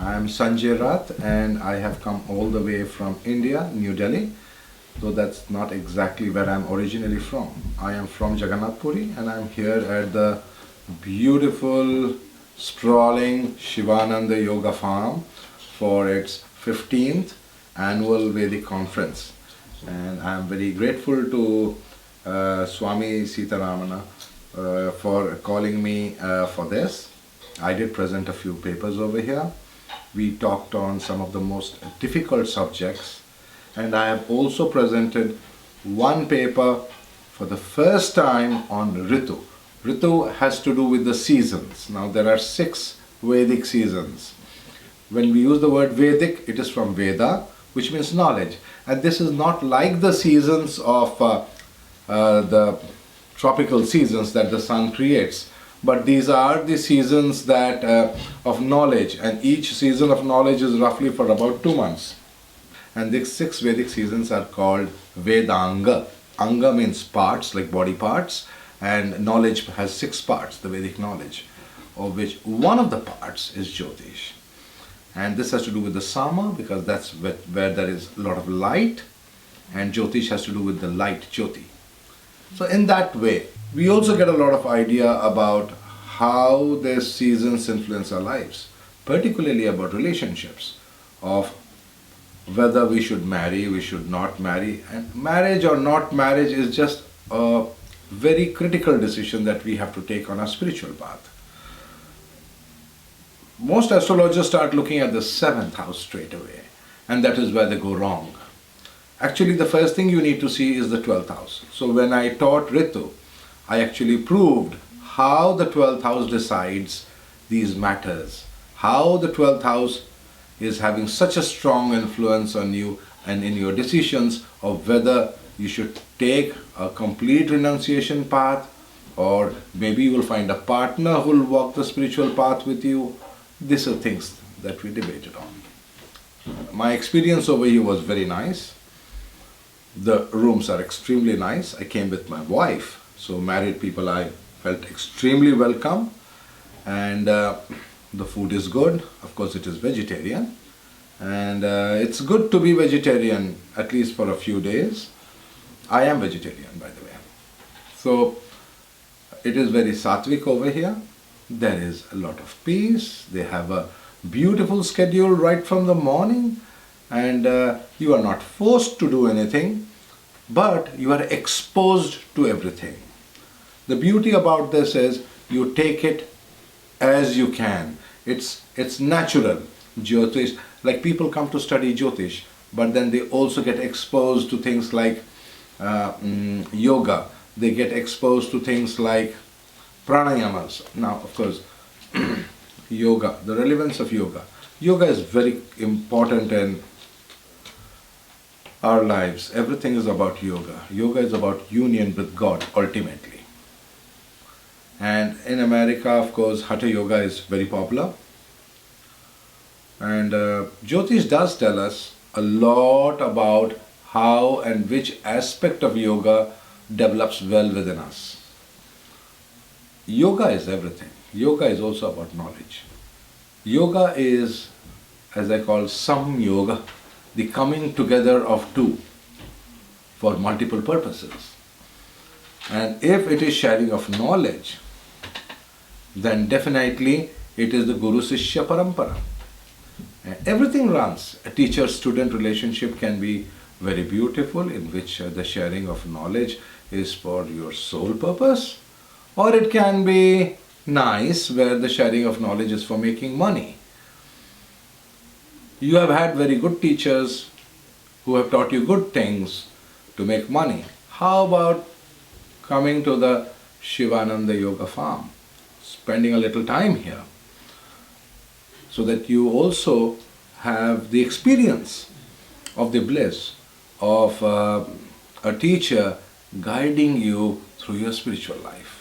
I am Sanjay Rath and I have come all the way from India, New Delhi, though that's not exactly where I'm originally from. I am from Jagannath Puri and I'm here at the beautiful, sprawling Shivananda Yoga Farm for its 15th annual Vedic conference. And I'm very grateful to Swami Sitaramana for calling me for this. I did present a few papers over here. We talked on some of the most difficult subjects, and I have also presented one paper for the first time on Ritu. Ritu has to do with the seasons. Now there are 6 Vedic seasons. When we use the word Vedic, it is from Veda, which means knowledge. And this is not like the seasons of the tropical seasons that the sun creates. But these are the seasons that of knowledge, and each season of knowledge is roughly for about 2 months. And these 6 Vedic seasons are called Vedanga. Anga means parts, like body parts, and knowledge has 6 parts, the Vedic knowledge, of which one of the parts is Jyotish. And this has to do with the Sama, because that's where there is a lot of light, and Jyotish has to do with the light, Jyoti. So in that way, we also get a lot of idea about how the seasons influence our lives, particularly about relationships, of whether we should marry, we should not marry. And marriage or not marriage is just a very critical decision that we have to take on our spiritual path. Most astrologers start looking at the 7th house straight away, and that is where they go wrong. Actually, the first thing you need to see is the 12th house. So when I taught Ritu, I actually proved how the 12th house decides these matters, how the 12th house is having such a strong influence on you and in your decisions of whether you should take a complete renunciation path, or maybe you will find a partner who will walk the spiritual path with you. These are things that we debated on. My experience over here was very nice. The rooms are extremely nice. I came with my wife. So married people, I felt extremely welcome, and the food is good. Of course, it is vegetarian, and it's good to be vegetarian at least for a few days. I am vegetarian, by the way. So it is very sattvic over here. There is a lot of peace. They have a beautiful schedule right from the morning, and you are not forced to do anything, but you are exposed to everything. The beauty about this is you take it as you can. It's natural. Jyotish, like people come to study Jyotish, but then they also get exposed to things like yoga. They get exposed to things like pranayamas. Now, of course, yoga, the relevance of yoga. Yoga is very important in our lives. Everything is about yoga. Yoga is about union with God, ultimately. And in America, of course, Hatha Yoga is very popular. And Jyotish does tell us a lot about how and which aspect of yoga develops well within us. Yoga is everything. Yoga is also about knowledge. Yoga is, as I call, sam yoga, the coming together of two for multiple purposes. And if it is sharing of knowledge, then definitely it is the Guru Sishya Parampara. And everything runs. A teacher-student relationship can be very beautiful, in which the sharing of knowledge is for your sole purpose, or it can be nice where the sharing of knowledge is for making money. You have had very good teachers who have taught you good things to make money. How about coming to the Shivananda Yoga Farm, spending a little time here, so that you also have the experience of the bliss of a teacher guiding you through your spiritual life.